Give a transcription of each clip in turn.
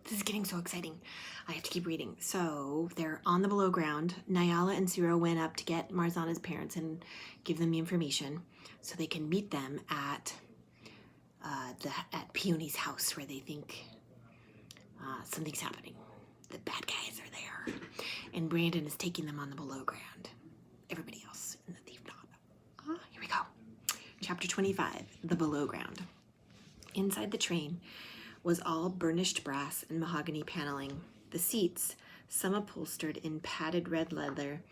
This is getting so exciting. I have to keep reading. So they're on the Belowground. Nyala and Ciro went up to get Marzana's parents and give them the information so they can meet them at Peony's house where they think something's happening. The bad guys are there. And Brandon is taking them on the Belowground. Everybody else in the thief not. Here we go. Chapter 25, The Belowground. Inside the train was all burnished brass and mahogany paneling. The seats, some upholstered in padded red leather,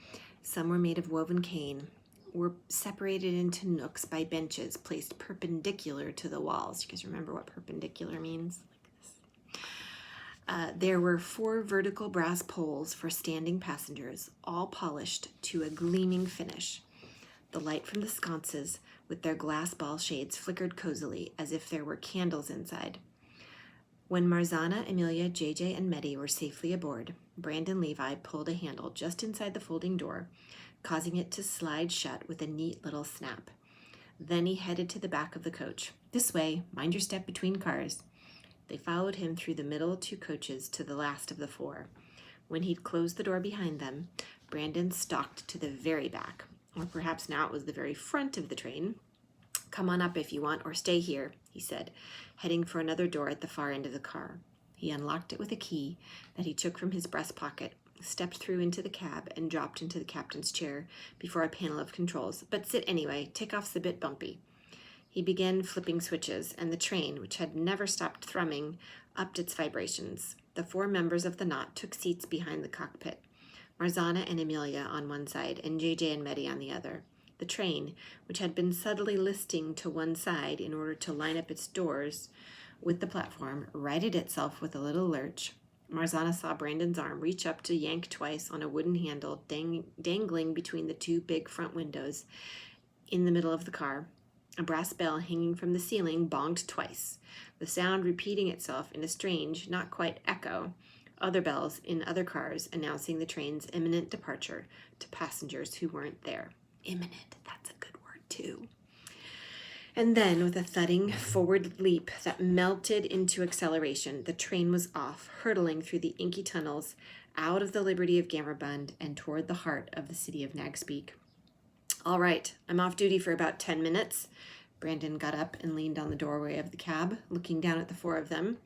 some were made of woven cane, were separated into nooks by benches placed perpendicular to the walls. You guys remember what perpendicular means? There were 4 vertical brass poles for standing passengers, all polished to a gleaming finish. The light from the sconces, with their glass ball shades, flickered cozily as if there were candles inside. When Marzana, Amelia, JJ, and Meddy were safely aboard, Brandon Levi pulled a handle just inside the folding door, causing it to slide shut with a neat little snap. Then he headed to the back of the coach. "This way, mind your step between cars." They followed him through the middle 2 coaches to the last of the 4. When he'd closed the door behind them, Brandon stalked to the very back, or perhaps now it was the very front of the train. "Come on up if you want, or stay here," he said, heading for another door at the far end of the car. He unlocked it with a key that he took from his breast pocket, stepped through into the cab, and dropped into the captain's chair before a panel of controls. "But sit anyway, takeoff's a bit bumpy." He began flipping switches, and the train, which had never stopped thrumming, upped its vibrations. The 4 members of the knot took seats behind the cockpit, Marzana and Amelia on one side, and JJ and Meddy on the other. The train, which had been subtly listing to one side in order to line up its doors with the platform, righted itself with a little lurch. Marzana saw Brandon's arm reach up to yank twice on a wooden handle dangling between the 2 big front windows in the middle of the car. A brass bell hanging from the ceiling bonged twice, the sound repeating itself in a strange, not quite echo. Other bells in other cars announcing the train's imminent departure to passengers who weren't there. Imminent, that's a good word too. And then, with a thudding forward leap that melted into acceleration, the train was off, hurtling through the inky tunnels, out of the Liberty of Gamerbund, and toward the heart of the city of Nagspeak. "All right, I'm off duty for about 10 minutes. Brandon got up and leaned on the doorway of the cab, looking down at the 4 of them.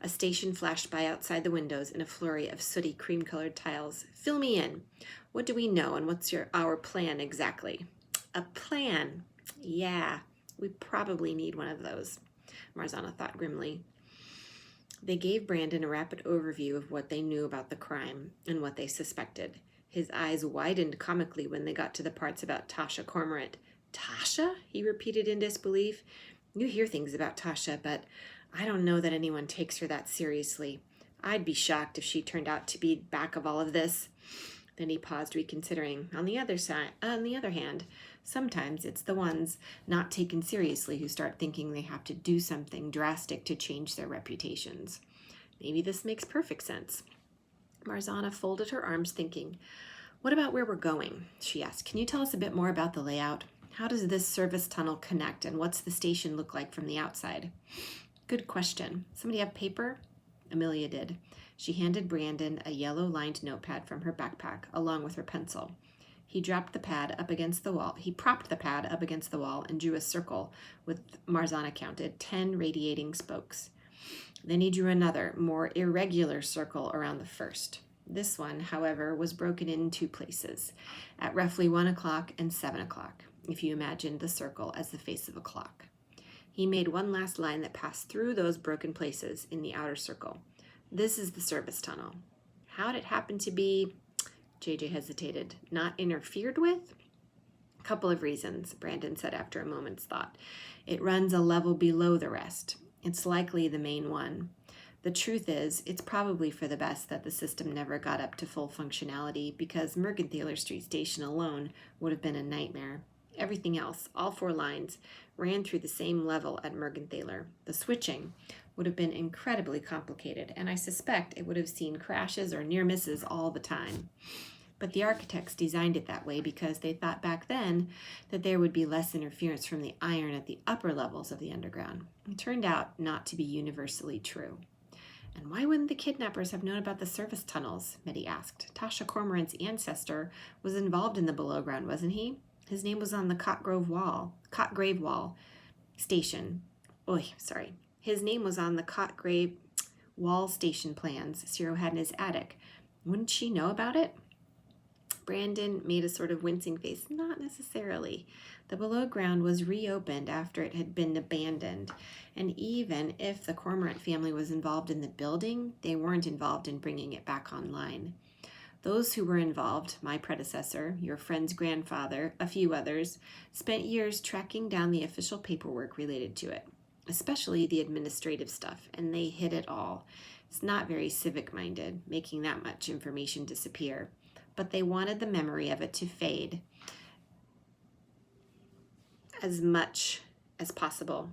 A station flashed by outside the windows in a flurry of sooty cream-colored tiles. "Fill me in. What do we know, and what's our plan exactly?" "A plan? Yeah, we probably need one of those," Marzana thought grimly. They gave Brandon a rapid overview of what they knew about the crime and what they suspected. His eyes widened comically when they got to the parts about Tasha Cormorant. "Tasha?" he repeated in disbelief. "You hear things about Tasha, but I don't know that anyone takes her that seriously. I'd be shocked if she turned out to be back of all of this." Then he paused, reconsidering. On the other hand, sometimes it's the ones not taken seriously who start thinking they have to do something drastic to change their reputations. Maybe this makes perfect sense. Marzana folded her arms, thinking. "What about where we're going?" she asked. "Can you tell us a bit more about the layout? How does this service tunnel connect, and what's the station look like from the outside?" "Good question. Somebody have paper?" Amelia did. She handed Brandon a yellow-lined notepad from her backpack, along with her pencil. He propped the pad up against the wall and drew a circle with, Marzana counted, 10 radiating spokes. Then he drew another, more irregular circle around the first. This one, however, was broken in 2 places, at roughly 1 o'clock and 7 o'clock, if you imagined the circle as the face of a clock. He made one last line that passed through those broken places in the outer circle. "This is the service tunnel. How'd it happen to be," JJ hesitated, "not interfered with?" "A couple of reasons," Brandon said after a moment's thought. "It runs a level below the rest. It's likely the main one. The truth is, it's probably for the best that the system never got up to full functionality, because Mergenthaler Street Station alone would have been a nightmare. Everything else, all 4 lines, ran through the same level at Mergenthaler. The switching would have been incredibly complicated, and I suspect it would have seen crashes or near misses all the time. But the architects designed it that way because they thought back then that there would be less interference from the iron at the upper levels of the underground. It turned out not to be universally true. And why wouldn't the kidnappers have known about the surface tunnels? Mitty asked. Tasha Cormorant's ancestor was involved in the Belowground, wasn't he? His name was on the Cotgrave Wall station. Sorry. His name was on the Cotgrave Wall station plans Ciro had in his attic. Wouldn't she know about it? Brandon made a sort of wincing face. Not necessarily. The Belowground was reopened after it had been abandoned, and even if the Cormorant family was involved in the building, they weren't involved in bringing it back online. Those who were involved, my predecessor, your friend's grandfather, a few others, spent years tracking down the official paperwork related to it, especially the administrative stuff, and they hid it all. It's not very civic-minded, making that much information disappear, but they wanted the memory of it to fade as much as possible.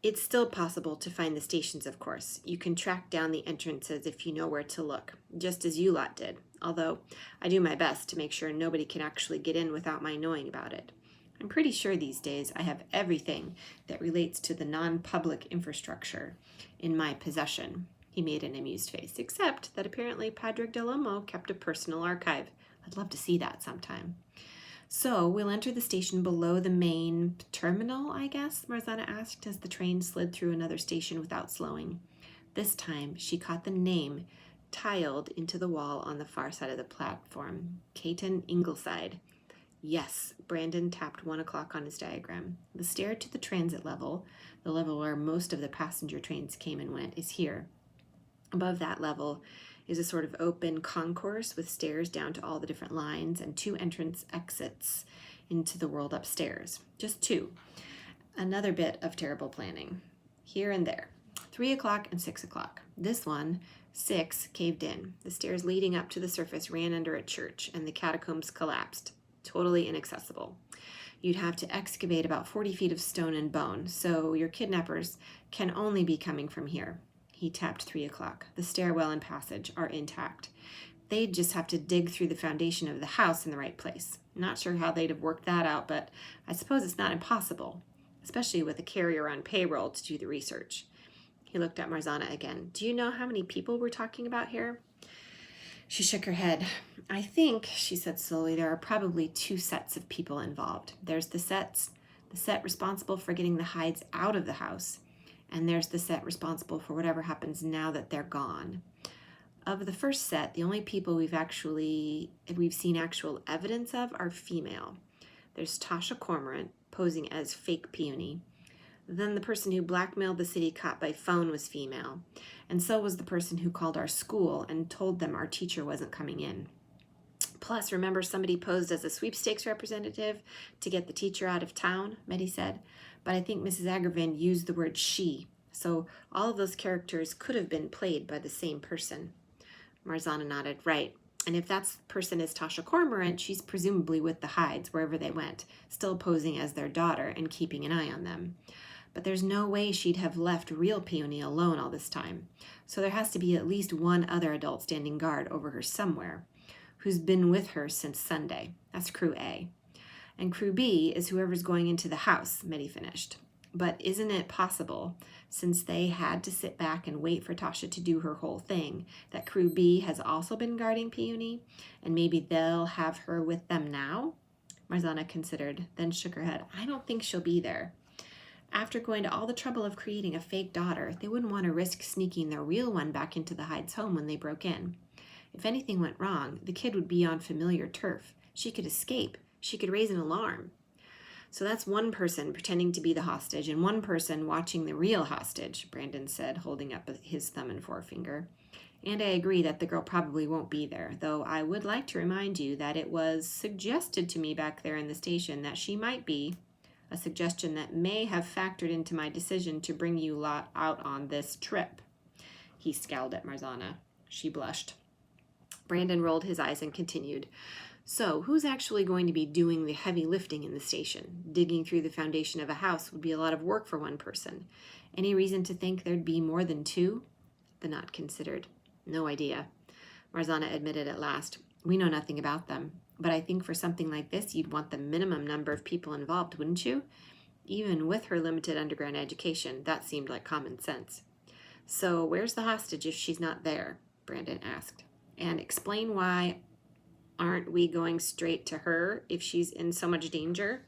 It's still possible to find the stations, of course. You can track down the entrances if you know where to look, just as you lot did, although I do my best to make sure nobody can actually get in without my knowing about it. I'm pretty sure these days I have everything that relates to the non-public infrastructure in my possession. He made an amused face, except that apparently Padraig Delomo kept a personal archive. I'd love to see that sometime. So we'll enter the station below the main terminal, I guess, Marzana asked as the train slid through another station without slowing. This time she caught the name tiled into the wall on the far side of the platform, Caton Ingleside. Yes, Brandon tapped 1 o'clock on his diagram. The stair to the transit level, the level where most of the passenger trains came and went, is here. Above that level is a sort of open concourse with stairs down to all the different lines and 2 entrance exits into the world upstairs. Just 2. Another bit of terrible planning. Here and there. 3 o'clock and 6 o'clock. This one, 6, caved in. The stairs leading up to the surface ran under a church, and the catacombs collapsed. Totally inaccessible. You'd have to excavate about 40 feet of stone and bone, so your kidnappers can only be coming from here. He tapped 3 o'clock. The stairwell and passage are intact. They'd just have to dig through the foundation of the house in the right place. Not sure how they'd have worked that out, but I suppose it's not impossible, especially with a carrier on payroll to do the research. He looked at Marzana again. Do you know how many people we're talking about here? She shook her head. I think, she said slowly, there are probably 2 sets of people involved. There's the set responsible for getting the hides out of the house, and there's the set responsible for whatever happens now that they're gone. Of the first set, the only people we've seen actual evidence of are female. There's Tasha Cormorant, posing as fake Peony. Then the person who blackmailed the city cop by phone was female, and so was the person who called our school and told them our teacher wasn't coming in. Plus, remember somebody posed as a sweepstakes representative to get the teacher out of town, Meddy said. But I think Mrs. Agravin used the word she, so all of those characters could have been played by the same person. Marzana nodded. Right. And if that person is Tasha Cormorant, she's presumably with the hides wherever they went, still posing as their daughter and keeping an eye on them. But there's no way she'd have left real Peony alone all this time. So there has to be at least one other adult standing guard over her somewhere, who's been with her since Sunday. That's Crew A. And Crew B is whoever's going into the house, Meddy finished. But isn't it possible, since they had to sit back and wait for Tasha to do her whole thing, that Crew B has also been guarding Peony, and maybe they'll have her with them now? Marzana considered, then shook her head. I don't think she'll be there. After going to all the trouble of creating a fake daughter, they wouldn't want to risk sneaking their real one back into the Hyde's home when they broke in. If anything went wrong, the kid would be on familiar turf. She could escape. She could raise an alarm. So that's one person pretending to be the hostage and one person watching the real hostage, Brandon said, holding up his thumb and forefinger. And I agree that the girl probably won't be there, though I would like to remind you that it was suggested to me back there in the station that she might be, a suggestion that may have factored into my decision to bring you lot out on this trip. He scowled at Marzana. She blushed. Brandon rolled his eyes and continued. So, who's actually going to be doing the heavy lifting in the station? Digging through the foundation of a house would be a lot of work for one person. Any reason to think there'd be more than 2? The knot considered. No idea. Marzana admitted at last. We know nothing about them. But I think for something like this, you'd want the minimum number of people involved, wouldn't you? Even with her limited underground education, that seemed like common sense. So where's the hostage if she's not there? Brandon asked. And explain why aren't we going straight to her if she's in so much danger?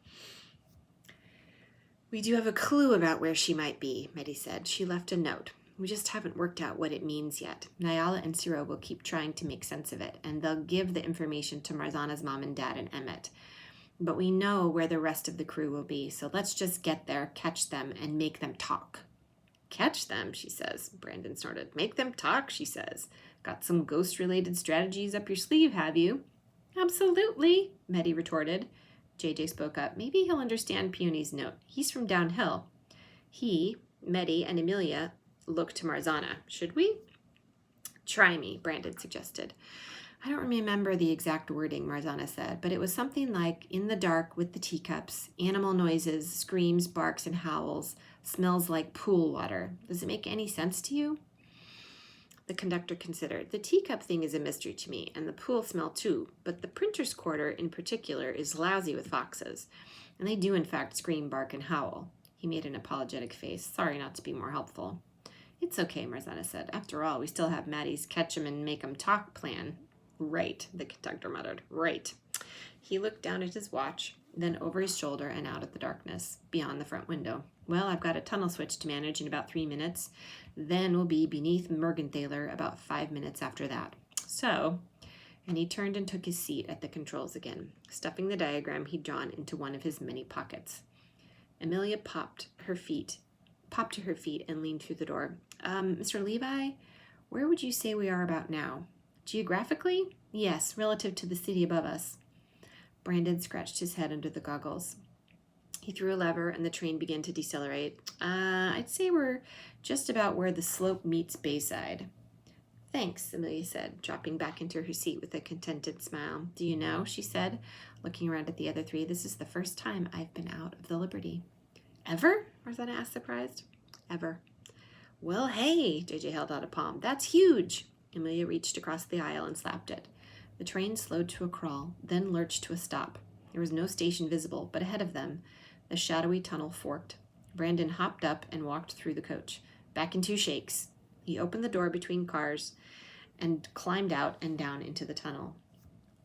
We do have a clue about where she might be, Mehdi said. She left a note. We just haven't worked out what it means yet. Nyala and Ciro will keep trying to make sense of it, and they'll give the information to Marzana's mom and dad and Emmett. But we know where the rest of the crew will be, so let's just get there, catch them, and make them talk. Catch them, she says. Brandon snorted. Make them talk, she says. Got some ghost-related strategies up your sleeve, have you? Absolutely, Mehdi retorted. JJ spoke up. Maybe he'll understand Peony's note. He's from downhill. He, Mehdi, and Amelia looked to Marzana. Should we? Try me, Brandon suggested. I don't remember the exact wording, Marzana said, but it was something like, in the dark with the teacups, animal noises, screams, barks, and howls, smells like pool water. Does it make any sense to you? The conductor considered. The teacup thing is a mystery to me, and the pool smell too, but the printer's quarter in particular is lousy with foxes, and they do in fact scream, bark, and howl. He made an apologetic face. Sorry not to be more helpful. It's okay, Marzana said. After all, we still have Maddie's catch 'em and make 'em talk plan. Right, the conductor muttered. Right. He looked down at his watch, then over his shoulder and out at the darkness, beyond the front window. Well, I've got a tunnel switch to manage in about 3 minutes. Then we'll be beneath Mergenthaler about 5 minutes after that. So, and he turned and took his seat at the controls again, stuffing the diagram he'd drawn into one of his many pockets. Amelia popped to her feet and leaned through the door. Mr. Levi, where would you say we are about now? Geographically? Yes, relative to the city above us. Brandon scratched his head under the goggles. He threw a lever and the train began to decelerate. I'd say we're just about where the slope meets Bayside. Thanks, Amelia said, dropping back into her seat with a contented smile. Do you know, she said, looking around at the other three, this is the first time I've been out of the Liberty. Ever? Marzana asked, surprised. Ever. Well, hey, JJ held out a palm. That's huge. Amelia reached across the aisle and slapped it. The train slowed to a crawl, then lurched to a stop. There was no station visible, but ahead of them, the shadowy tunnel forked. Brandon hopped up and walked through the coach. Back in 2 shakes. He opened the door between cars and climbed out and down into the tunnel.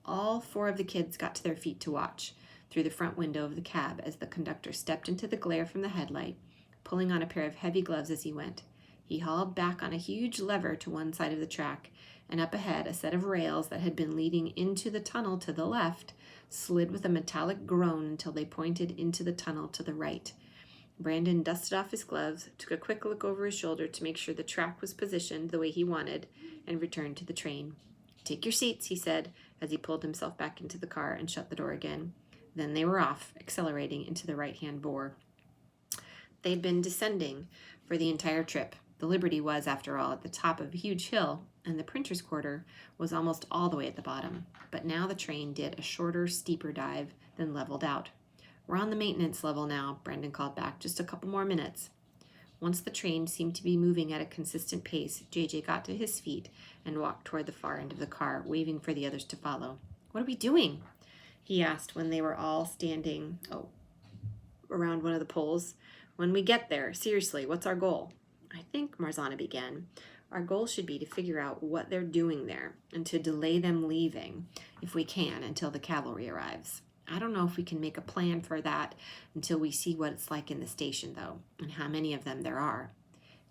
All 4 of the kids got to their feet to watch through the front window of the cab as the conductor stepped into the glare from the headlight, pulling on a pair of heavy gloves as he went. He hauled back on a huge lever to one side of the track, and up ahead, a set of rails that had been leading into the tunnel to the left slid with a metallic groan until they pointed into the tunnel to the right. Brandon dusted off his gloves, took a quick look over his shoulder to make sure the track was positioned the way he wanted, and returned to the train. Take your seats, he said, as he pulled himself back into the car and shut the door again. Then they were off, accelerating into the right-hand bore. They'd been descending for the entire trip. The Liberty was, after all, at the top of a huge hill, and the printer's quarter was almost all the way at the bottom. But now the train did a shorter, steeper dive, then leveled out. We're on the maintenance level now, Brandon called back. Just a couple more minutes. Once the train seemed to be moving at a consistent pace, JJ got to his feet and walked toward the far end of the car, waving for the others to follow. What are we doing? He asked when they were all standing around one of the poles. When we get there, seriously, what's our goal? I think, Marzana began, our goal should be to figure out what they're doing there and to delay them leaving, if we can, until the cavalry arrives. I don't know if we can make a plan for that until we see what it's like in the station, though, and how many of them there are.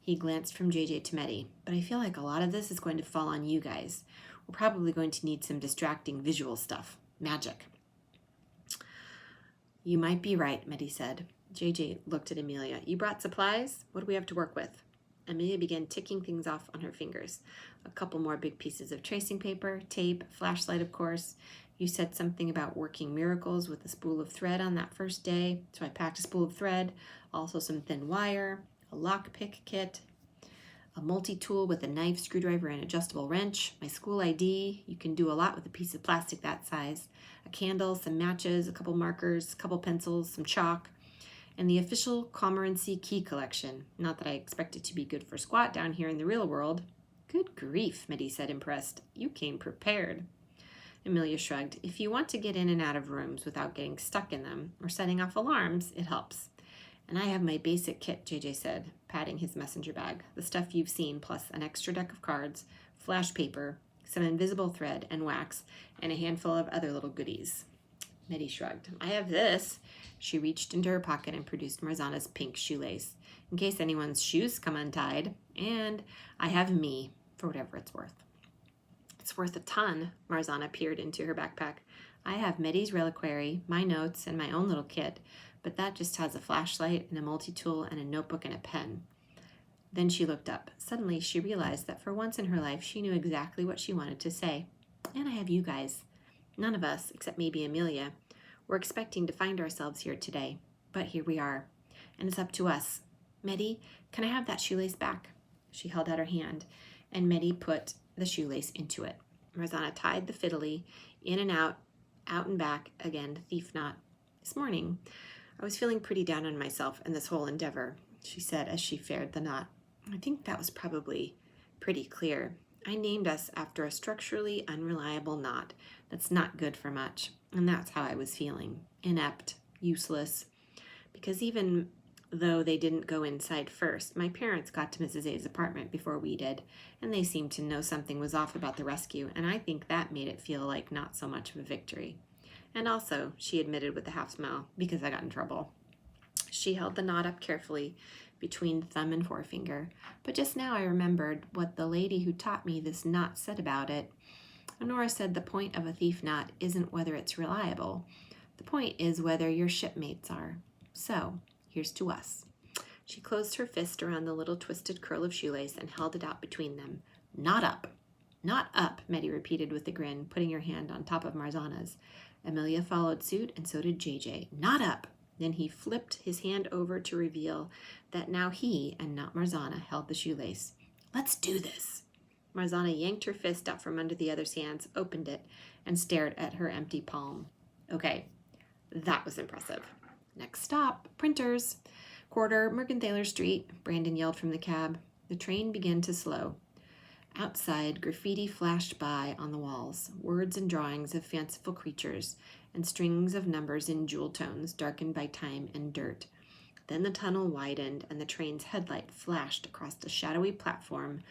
He glanced from JJ to Mehdi, but I feel like a lot of this is going to fall on you guys. We're probably going to need some distracting visual stuff. Magic. You might be right, Mehdi said. JJ looked at Amelia. You brought supplies? What do we have to work with? Amelia began ticking things off on her fingers. A couple more big pieces of tracing paper, tape, flashlight, of course. You said something about working miracles with a spool of thread on that first day, so I packed a spool of thread, also some thin wire, a lockpick kit, a multi-tool with a knife, screwdriver, and adjustable wrench, my school ID. You can do a lot with a piece of plastic that size. A candle, some matches, a couple markers, a couple pencils, some chalk, and the official Cormorancy key collection. Not that I expect it to be good for squat down here in the real world. Good grief, Mehdi said, impressed. You came prepared. Amelia shrugged. If you want to get in and out of rooms without getting stuck in them or setting off alarms, it helps. And I have my basic kit, JJ said, patting his messenger bag. The stuff you've seen, plus an extra deck of cards, flash paper, some invisible thread and wax, and a handful of other little goodies. Nettie shrugged. I have this. She reached into her pocket and produced Marzana's pink shoelace, in case anyone's shoes come untied. And I have me, for whatever it's worth. It's worth a ton. Marzana peered into her backpack. I have Meddy's reliquary, my notes, and my own little kit, but that just has a flashlight and a multi-tool and a notebook and a pen. Then she looked up. Suddenly, she realized that for once in her life, she knew exactly what she wanted to say. And I have you guys. None of us, except maybe Amelia, were expecting to find ourselves here today. But here we are. And it's up to us. Meddy, can I have that shoelace back? She held out her hand, and Meddy put the shoelace into it. Marzana tied the fiddly in and out and back again, the thief knot. This morning, I was feeling pretty down on myself and this whole endeavor, she said as she fared the knot. I think that was probably pretty clear. I named us after a structurally unreliable knot that's not good for much, and that's how I was feeling. Inept, useless, because even though they didn't go inside first, my parents got to Mrs. A's apartment before we did, and they seemed to know something was off about the rescue, and I think that made it feel like not so much of a victory. And also, she admitted with a half smile, because I got in trouble. She held the knot up carefully between thumb and forefinger, but just now I remembered what the lady who taught me this knot said about it. Honora said the point of a thief knot isn't whether it's reliable. The point is whether your shipmates are. So, here's to us. She closed her fist around the little twisted curl of shoelace and held it out between them. Knot up. Not up, Meddy repeated with a grin, putting her hand on top of Marzana's. Amelia followed suit, and so did JJ. Not up. Then he flipped his hand over to reveal that now he, and not Marzana, held the shoelace. Let's do this. Marzana yanked her fist out from under the other's hands, opened it, and stared at her empty palm. Okay, that was impressive. Next stop, printers. Quarter Mergenthaler Street, Brandon yelled from the cab. The train began to slow. Outside, graffiti flashed by on the walls, words and drawings of fanciful creatures, and strings of numbers in jewel tones darkened by time and dirt. Then the tunnel widened, and the train's headlight flashed across the shadowy platform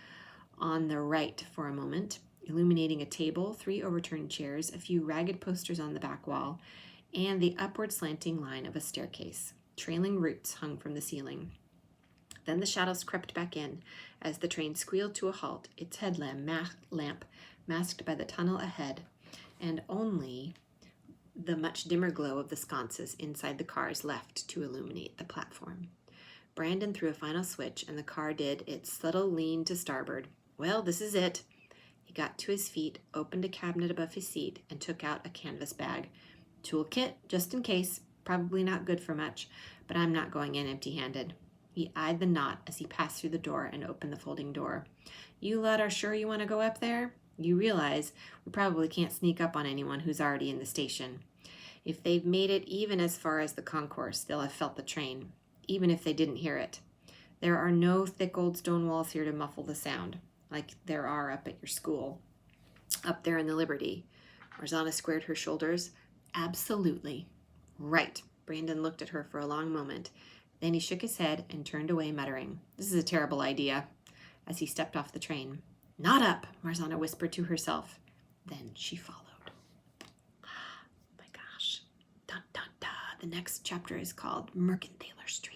on the right for a moment, illuminating a table, 3 overturned chairs, a few ragged posters on the back wall, and the upward slanting line of a staircase. Trailing roots hung from the ceiling. Then the shadows crept back in as the train squealed to a halt, its headlamp masked by the tunnel ahead, and only the much dimmer glow of the sconces inside the cars left to illuminate the platform. Brandon threw a final switch, and the car did its subtle lean to starboard. Well, this is it. He got to his feet, opened a cabinet above his seat, and took out a canvas bag. Toolkit, just in case. Probably not good for much, but I'm not going in empty-handed. He eyed the knot as he passed through the door and opened the folding door. You lot are sure you want to go up there? You realize we probably can't sneak up on anyone who's already in the station. If they've made it even as far as the concourse, they'll have felt the train, even if they didn't hear it. There are no thick old stone walls here to muffle the sound, like there are up at your school, up there in the Liberty. Marzana squared her shoulders. Absolutely. Right. Brandon looked at her for a long moment. Then he shook his head and turned away, muttering, This is a terrible idea, as he stepped off the train. Not up, Marzana whispered to herself. Then she followed. Oh my gosh. Dun, dun, dun. The next chapter is called Mergenthaler Street.